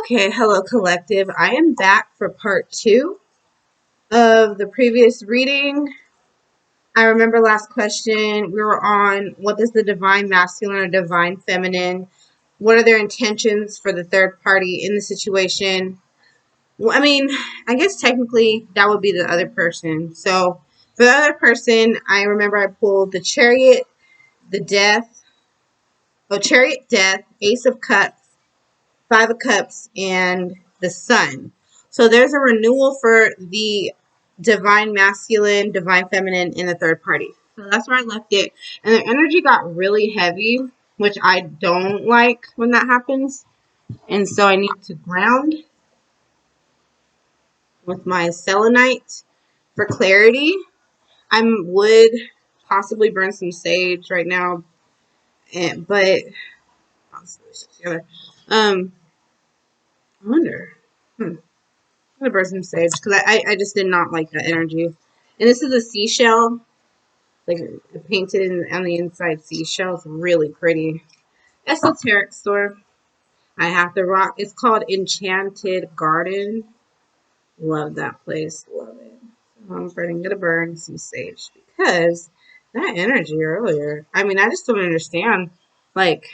Okay, hello collective. I am back for part 2 of the previous reading. I remember last question we were on what is the divine masculine or divine feminine? What are their intentions for the third party in the situation? Well, I guess technically that would be the other person. So for the other person, I remember I pulled the chariot, the death, chariot, death, ace of cups, Five of Cups, and the Sun. So there's a renewal for the divine masculine, divine feminine in the third party. So that's where I left it. And the energy got really heavy, which I don't like when that happens. And so I need to ground with my selenite for clarity. I would possibly burn some sage right now, but possibly together. I wonder. I'm gonna burn some sage because I just did not like that energy. And this is a seashell, like painted on the inside seashell. It's really pretty. Esoteric store. I have to rock. It's called Enchanted Garden. Love that place. Love it. So I'm gonna burn some sage because that energy earlier. I just don't understand. Like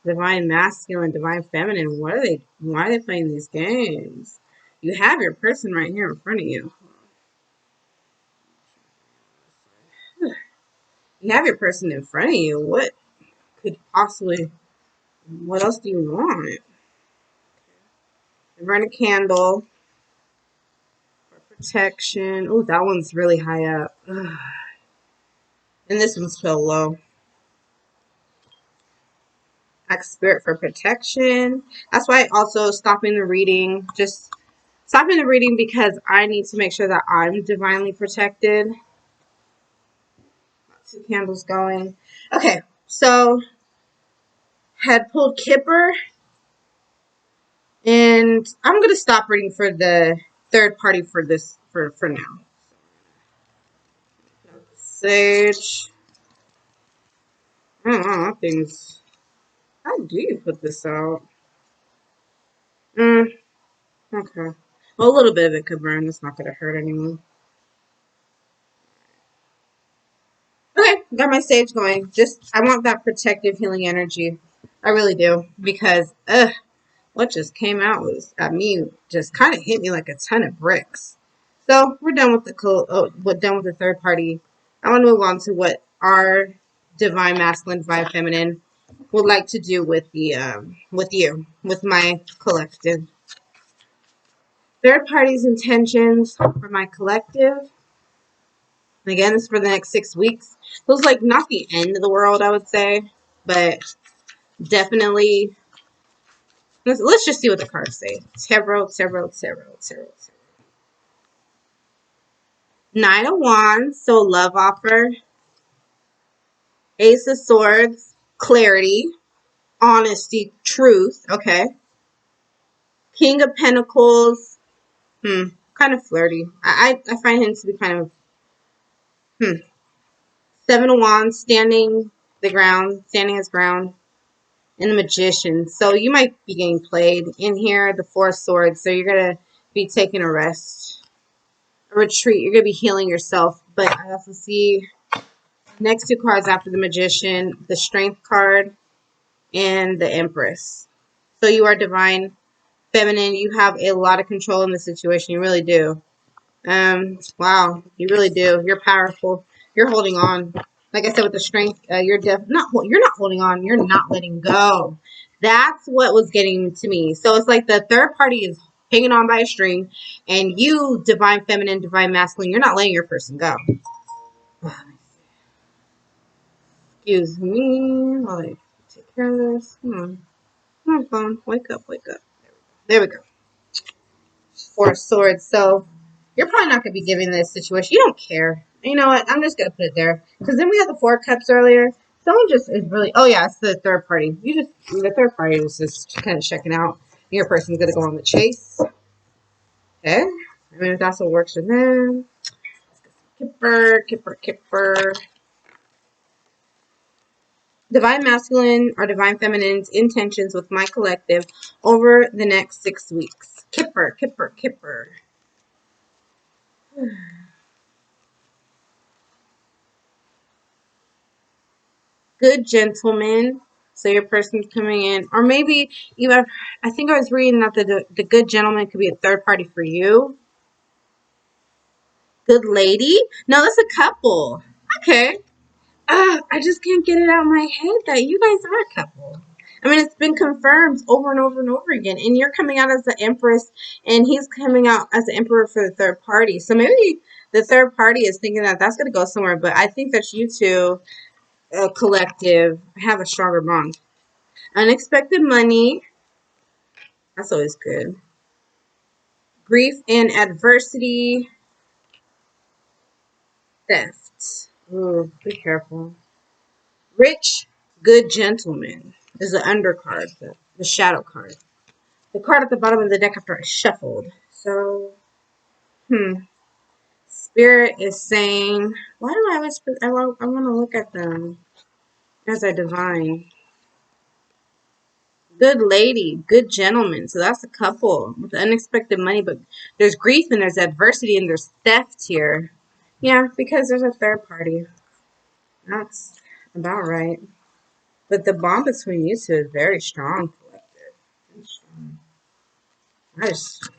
divine masculine, divine feminine. What are they? Why are they playing these games? You have your person right here in front of you. You have your person in front of you. What could possibly, what else do you want? Burn a candle for protection. Oh, that one's really high up. Ugh. And this one's so low. Ask spirit for protection. That's why I also stopping the reading. Just stopping the reading because I need to make sure that I'm divinely protected. Two candles going. Okay, so had pulled Kipper. And I'm gonna stop reading for the third party for this for now. Sage. I don't know, that thing's. How do you put this out? Okay. Well, a little bit of it could burn. It's not gonna hurt anyone. Okay, got my sage going. Just I want that protective healing energy. I really do because what just came out was at me just kind of hit me like a ton of bricks. So we're done with we're done with the third party. I want to move on to what our divine masculine, divine feminine would like to do with the with my collective. Third party's intentions for my collective. And again, this is for the next 6 weeks. Feels like not the end of the world, I would say, but definitely. Let's just see what the cards say. Tarot. Nine of Wands, so love offer. Ace of Swords, clarity, honesty, truth. Okay. King of Pentacles, kind of flirty. I find him to be kind of, Seven of Wands, standing his ground. And the Magician. So you might be getting played in here. The Four of Swords. So you're going to be taking a rest, a retreat. You're going to be healing yourself. But I also see next two cards after the Magician, the Strength card and the Empress. So you are divine feminine. You have a lot of control in the situation. You really do. Wow, you really do. You're powerful. You're holding on. Like I said, with the strength, you're not holding on. You're not letting go. That's what was getting to me. So it's like the third party is hanging on by a string, and you, divine feminine, divine masculine, you're not letting your person go. Excuse me while I take care of this. Come on, phone. Wake up. There we go. Four of Swords. So you're probably not going to be giving this situation. You don't care. You know what? I'm just going to put it there. Because then we had the Four of Cups earlier. Someone just is really... Oh, yeah. It's the third party. The third party is just kind of checking out. Your person's going to go on the chase. Okay. If that's what works for them. Kipper. Divine masculine or divine feminine's intentions with my collective over the next 6 weeks. Kipper, Kipper, Kipper. Good gentleman. So your person's coming in, or maybe you have. I think I was reading that the good gentleman could be a third party for you. Good lady. No, that's a couple. Okay. I just can't get it out of my head that you guys are a couple. I mean, it's been confirmed over and over and over again. And you're coming out as the Empress, and he's coming out as the Emperor for the third party. So maybe the third party is thinking that that's going to go somewhere. But I think that you two, collective, have a stronger bond. Unexpected money. That's always good. Grief and adversity. Theft. Ooh, be careful. Rich, good gentleman is the undercard, the shadow card. The card at the bottom of the deck after I shuffled. So, Spirit is saying, why do I always, I want to look at them as a divine. Good lady, good gentleman. So that's a couple with unexpected money, but there's grief and there's adversity and there's theft here. Yeah, because there's a third party. That's about right. But the bond between you two is very strong, collective. Very strong. I just,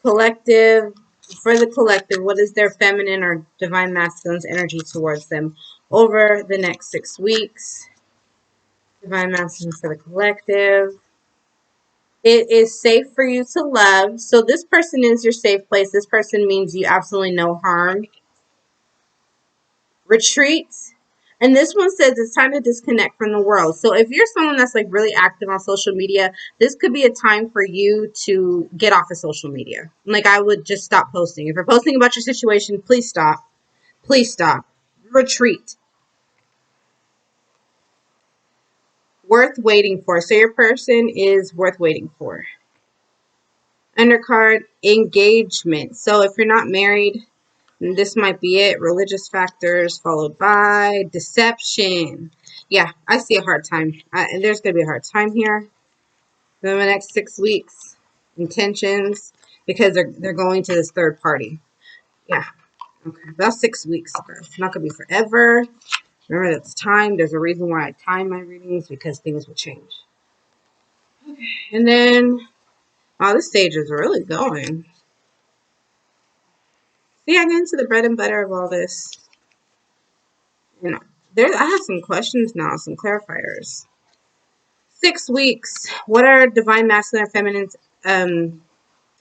Collective, for the collective, what is their feminine or divine masculine's energy towards them over the next 6 weeks? Divine masculine for the collective. It is safe for you to love. So this person is your safe place. This person means you absolutely no harm. Retreat. And this one says it's time to disconnect from the world. So if you're someone that's like really active on social media, this could be a time for you to get off of social media. Like I would just stop posting. If you're posting about your situation, please stop. Please stop. Retreat. Worth waiting for. So your person is worth waiting for. Undercard, engagement. So if you're not married, this might be it. Religious factors followed by deception. Yeah, I see a hard time. There's going to be a hard time here for the next 6 weeks. Intentions, because they're going to this third party. Yeah, okay. About 6 weeks. It's not going to be forever. Remember, that's time. There's a reason why I time my readings, because things will change. Okay, and then, wow, this stage is really going. See, I get into the bread and butter of all this. You know, I have some questions now, some clarifiers. 6 weeks. What are divine masculine or feminine's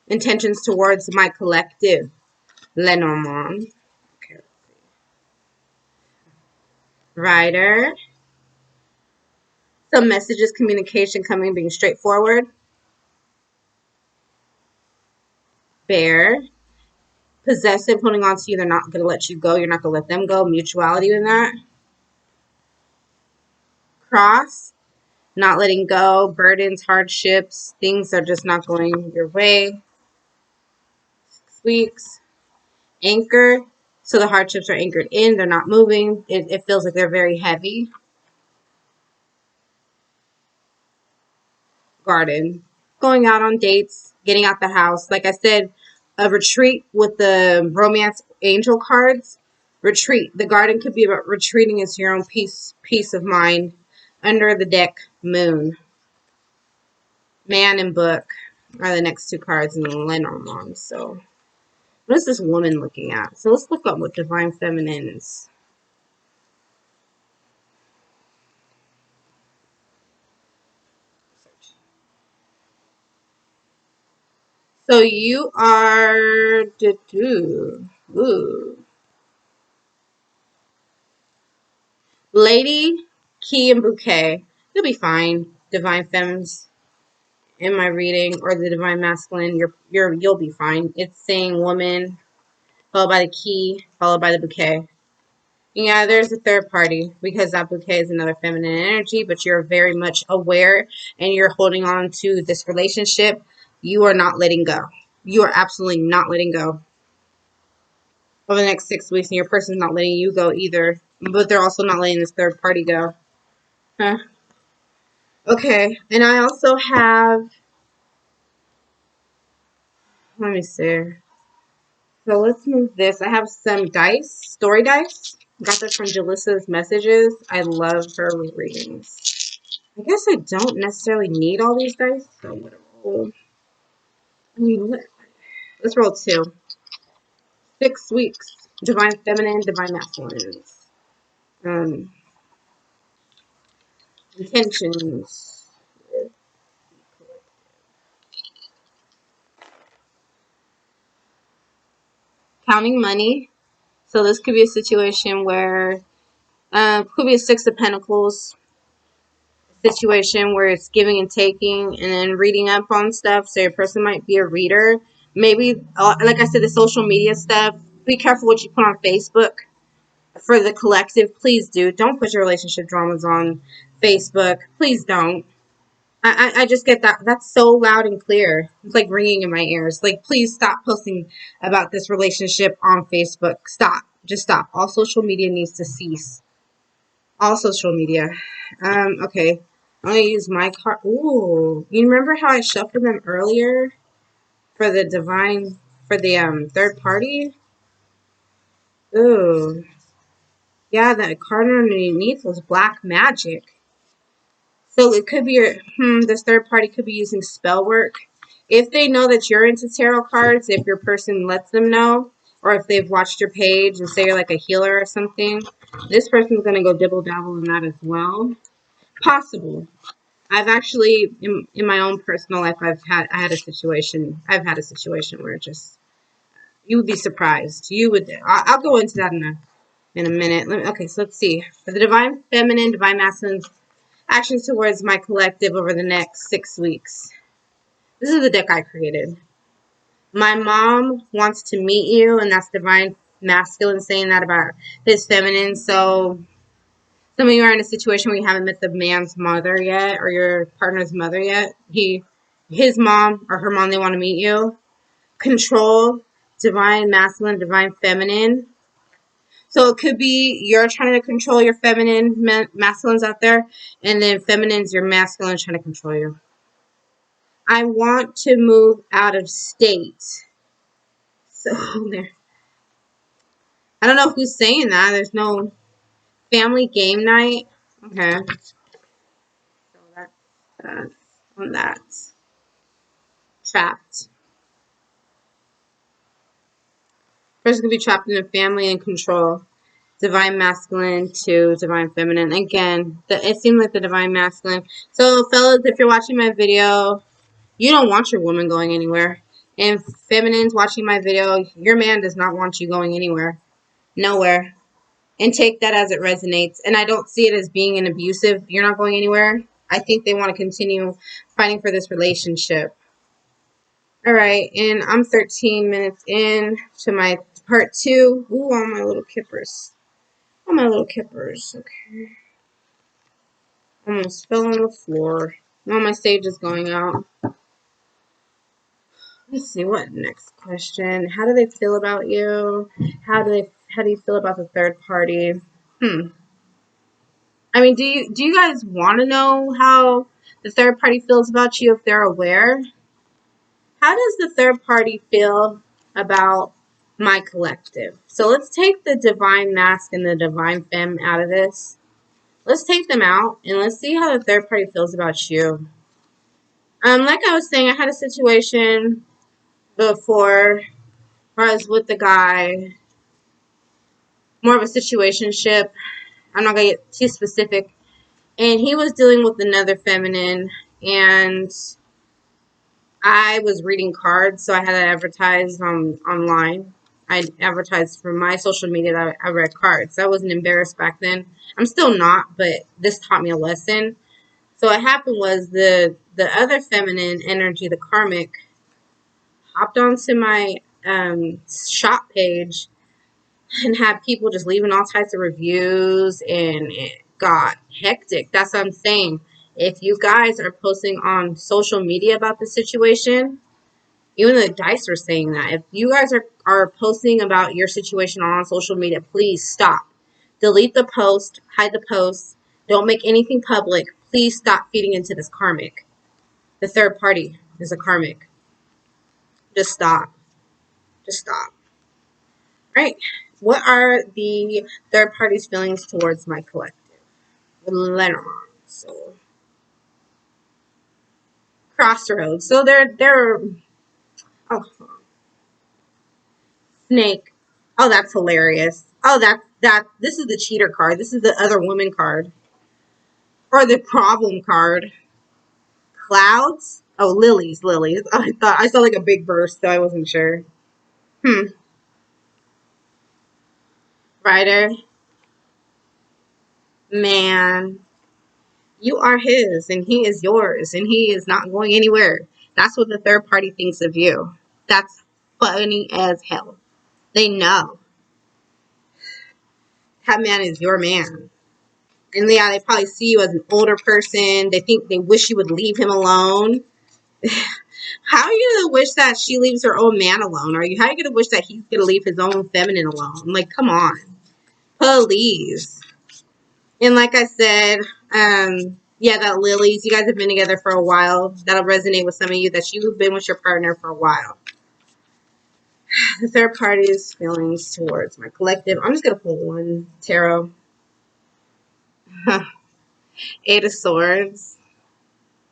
intentions towards my collective? Lenormand. Okay, let's see. Rider. Some messages, communication coming, being straightforward. Bear. Possessive, holding on to you. They're not going to let you go. You're not going to let them go. Mutuality in that. Cross. Not letting go. Burdens, hardships. Things are just not going your way. 6 weeks. Anchor. So the hardships are anchored in. They're not moving. It feels like they're very heavy. Garden. Going out on dates. Getting out the house. Like I said, a retreat with the romance angel cards. Retreat. The garden could be about retreating into your own peace of mind. Under the deck, moon. Man and book are the next 2 cards in the Lenormand. So what is this woman looking at? So let's look up what divine feminine is. So you are Lady, Key, and Bouquet. You'll be fine. Divine Femmes in my reading, or the Divine Masculine. You'll be fine. It's saying woman, followed by the Key, followed by the Bouquet. Yeah, there's a third party because that bouquet is another feminine energy, but you're very much aware and you're holding on to this relationship. You are not letting go. You are absolutely not letting go over the next 6 weeks, and your person's not letting you go either. but they're also not letting this third party go. Huh. Okay, and I also have, let me see. So let's move this. I have some dice, story dice. Got this from Jalissa's messages. I love her readings. I guess I don't necessarily need all these dice, so I'm gonna roll. I mean, let's roll 2. 6 weeks. Divine feminine, divine masculine. Um, intentions. Counting money. So this could be a situation where could be a 6 of Pentacles situation where it's giving and taking and then reading up on stuff. So your person might be a reader. Maybe, like I said, the social media stuff. Be careful what you put on Facebook. For the collective, please do. Don't put your relationship dramas on Facebook. Please don't. I just get that. That's so loud and clear. It's like ringing in my ears. Like, please stop posting about this relationship on Facebook. Stop. Just stop. All social media needs to cease. All social media. Okay. I'm going to use my card. Ooh. You remember how I shuffled them earlier? For the divine, for the third party? Ooh. Yeah, that card underneath was black magic. So it could be this third party could be using spell work. If they know that you're into tarot cards, if your person lets them know, or if they've watched your page and say you're like a healer or something, this person's going to go dibble dabble in that as well. Possible. I've actually, in my own personal life, I've had a situation where just, you would be surprised. You would, I'll go into that in a minute. Okay, so let's see. For the divine feminine, divine masculine, actions towards my collective over the next 6 weeks. This is the deck I created. My mom wants to meet you, and that's divine masculine saying that about his feminine. So some of you are in a situation where you haven't met the man's mother yet, or your partner's mother yet. His mom or her mom, they want to meet you. Control, divine masculine, divine feminine. So it could be you're trying to control your feminine, masculines out there, and then feminines, your masculine trying to control you. I want to move out of state. So there. I don't know who's saying that. There's no family game night. Okay. So that's on that. Trapped. Person could be trapped in a family and control. Divine masculine to divine feminine. Again, it seemed like the divine masculine. So fellas, if you're watching my video, you don't want your woman going anywhere. And feminines watching my video, your man does not want you going anywhere. Nowhere. And take that as it resonates. And I don't see it as being an abusive, you're not going anywhere. I think they want to continue fighting for this relationship. All right, and I'm 13 minutes in to my part 2. Ooh, all my little kippers. All my little kippers. Okay. Almost fell on the floor. All my sage is going out. Let's see, what next question? How do they feel about you? How do you feel about the third party? I mean, do you guys want to know how the third party feels about you if they're aware? How does the third party feel about my collective? So let's take the divine mask and the divine femme out of this. Let's take them out and let's see how the third party feels about you. Like I was saying, I had a situation before where I was with the guy, more of a situationship. I'm not gonna get too specific. And he was dealing with another feminine, and I was reading cards, so I had it advertised online. I advertised for my social media that I read cards. I wasn't embarrassed back then. I'm still not, but this taught me a lesson. So what happened was the other feminine energy, the karmic, hopped onto my shop page and had people just leaving all types of reviews, and it got hectic. That's what I'm saying. If you guys are posting on social media about the situation, even the dice are saying that. If you guys are posting about your situation on social media, please stop. delete the post, hide the post, don't make anything public. Please stop feeding into this karmic. The third party is a karmic. Just stop. Just stop. Right? What are the third party's feelings towards my collective? Lenormand. So crossroads. So they're oh snake. Oh, that's hilarious. Oh, that this is the cheater card. This is the other woman card. Or the problem card. Clouds? Oh, lilies, lilies. I thought I saw like a big burst, so I wasn't sure. Ryder, man, you are his and he is yours and he is not going anywhere. That's what the third party thinks of you. That's funny as hell. They know that man is your man. And yeah, they probably see you as an older person. They wish you would leave him alone. How are you gonna wish that she leaves her own man alone? How are you gonna wish that he's gonna leave his own feminine alone? Like, come on. Please. And like I said, yeah, that lilies, you guys have been together for a while. That'll resonate with some of you that you've been with your partner for a while. The third party's feelings towards my collective. I'm just gonna pull one tarot. Eight of Swords.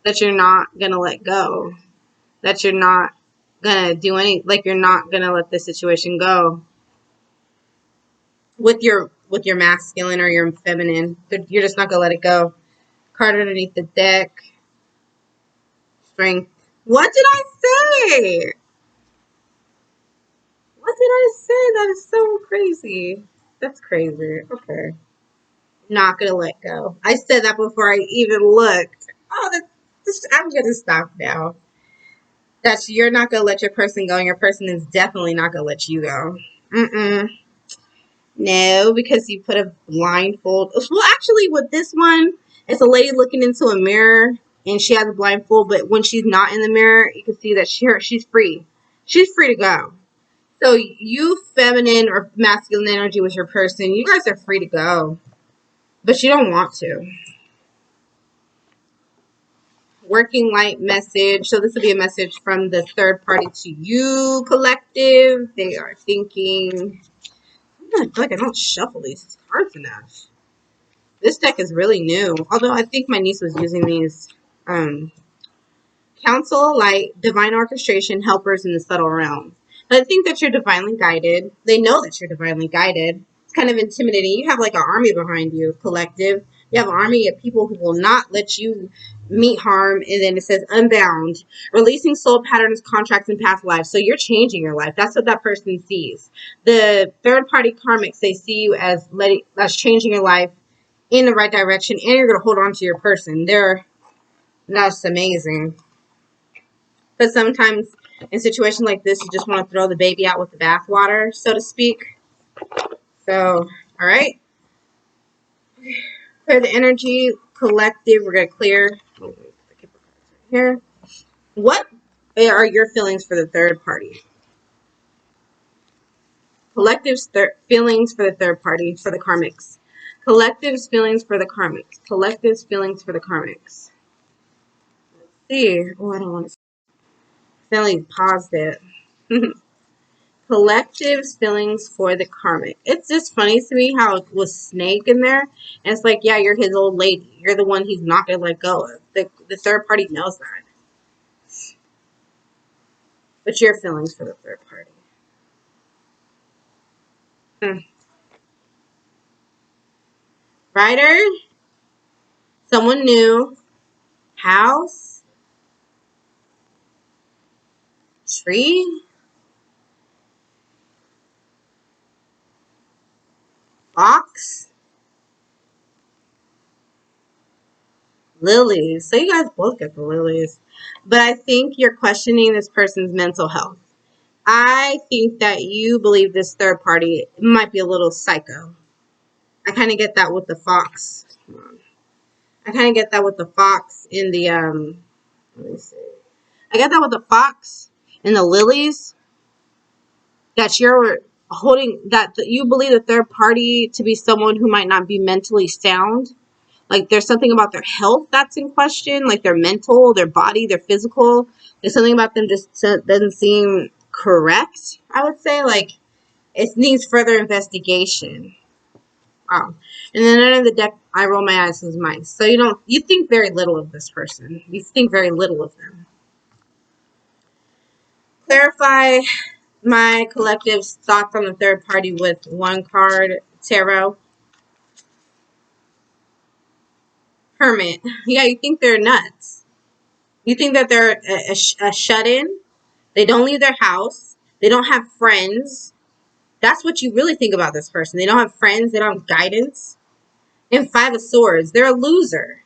That you're not gonna let go. That you're not gonna do you're not gonna let this situation go. With your masculine or your feminine. You're just not gonna let it go. Card underneath the deck. Strength. What did I say? What did I say? That is so crazy. That's crazy. Okay. Not gonna let go. I said that before I even looked. Oh, I'm gonna stop now. You're not gonna let your person go, and your person is definitely not gonna let you go. No, because you put a blindfold. Well, actually, with this one, it's a lady looking into a mirror, and she has a blindfold. But when she's not in the mirror, you can see that she's free. She's free to go. So you, feminine or masculine energy with your person, you guys are free to go, but you don't want to. Working light message. So this will be a message from the third party to you, collective. They are thinking. I feel like I don't shuffle these cards enough. This deck is really new. Although I think my niece was using these. Counsel, light, divine orchestration, helpers in the subtle realm. But I think that you're divinely guided. They know that you're divinely guided. It's kind of intimidating. You have like an army behind you, collective. You have an army of people who will not let you meet harm. And then it says unbound, releasing soul patterns, contracts, and past lives. So you're changing your life. That's what that person sees. The third party karmics, they see you as changing your life in the right direction, and you're going to hold on to your person. That's amazing. But sometimes in situations like this, you just want to throw the baby out with the bathwater, so to speak. So, all right. For the energy collective, we're going to clear here. What are your feelings for the third party? Collective's feelings for the third party, for the karmics. Collective's feelings for the karmics. Collective's feelings for the karmics. Let's see. Oh, I don't want to. Feeling positive. Collective's feelings for the karmic. It's just funny to me how it was snake in there. And it's like, yeah, you're his old lady. You're the one he's not going to let go of. The third party knows that. But your feelings for the third party. Writer. Someone new. House. Tree. Box. Lilies. So you guys both get the lilies. But I think you're questioning this person's mental health. I think that you believe this third party might be a little psycho. I kind of get that with the fox. I kind of get that with the fox in the, let me see. I get that with the fox and the lilies. That holding that you believe the third party to be someone who might not be mentally sound. Like there's something about their health that's in question, like their mental, their body, their physical. There's something about them just doesn't seem correct, I would say. Like it needs further investigation. Wow. And then under the deck, I roll my eyes as mice. So you think very little of this person. You think very little of them. Clarify my collective's thoughts on the third party with one card, tarot. Hermit. Yeah, you think they're nuts. You think that they're a shut-in. They don't leave their house. They don't have friends. That's what you really think about this person. They don't have friends. They don't have guidance. And Five of Swords. They're a loser.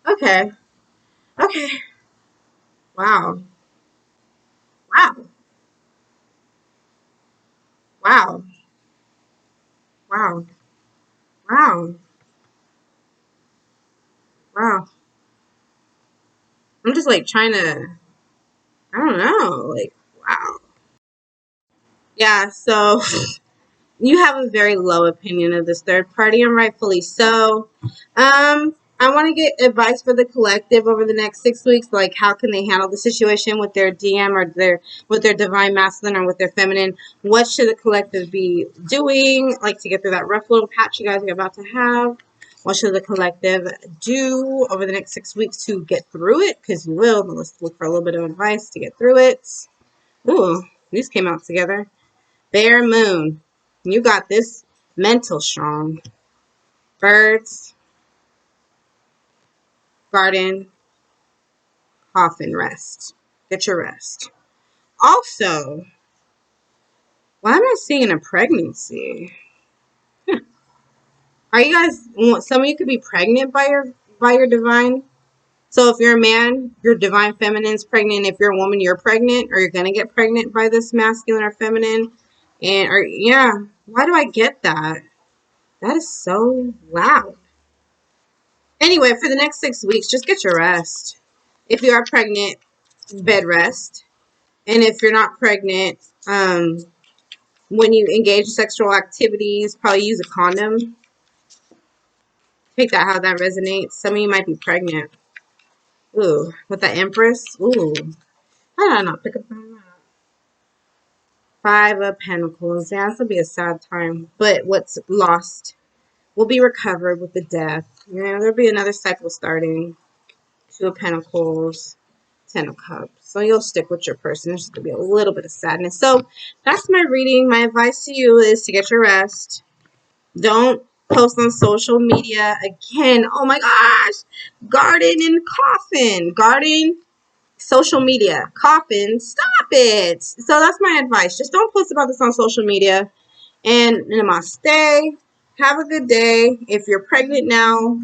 Okay. Okay. Wow. Wow. Wow. Wow. Wow. Wow. I'm just like trying to, I don't know. Like, wow. Yeah, so you have a very low opinion of this third party, and rightfully so. I want to get advice for the collective over the next 6 weeks. Like, how can they handle the situation with their DM or with their divine masculine or with their feminine? What should the collective be doing, like, to get through that rough little patch you guys are about to have? What should the collective do over the next 6 weeks to get through it? Because you will, but let's look for a little bit of advice to get through it. Ooh, these came out together. Bear Moon. You got this mental strong. Birds, garden, coffin, rest. Get your rest. Also, why am I seeing a pregnancy? Are you guys, some of you could be pregnant by your divine. So if you're a man, your divine feminine's pregnant. If you're a woman, you're pregnant, or you're going to get pregnant by this masculine or feminine. Yeah, why do I get that? That is so loud. Anyway, for the next 6 weeks, just get your rest. If you are pregnant, bed rest. And if you're not pregnant, when you engage in sexual activities, probably use a condom. Take that how that resonates. Some of you might be pregnant. Ooh, with that Empress. Ooh, how did I not pick up on that? Five of Pentacles. Yeah, this will be a sad time. But what's lost will be recovered with the death. Yeah, there'll be another cycle starting. Two of Pentacles. 10 of Cups. So you'll stick with your person. There's going to be a little bit of sadness. So that's my reading. My advice to you is to get your rest. Don't post on social media again. Oh my gosh. Garden and coffin. Garden, social media, coffin. Stop it. So that's my advice. Just don't post about this on social media. And namaste. Have a good day. If you're pregnant now,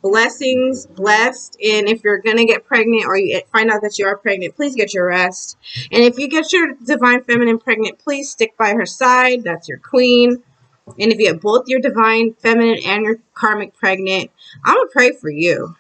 blessings, blessed. And if you're going to get pregnant or you find out that you are pregnant, please get your rest. And if you get your divine feminine pregnant, please stick by her side. That's your queen. And if you have both your divine feminine and your karmic pregnant, I'm going to pray for you.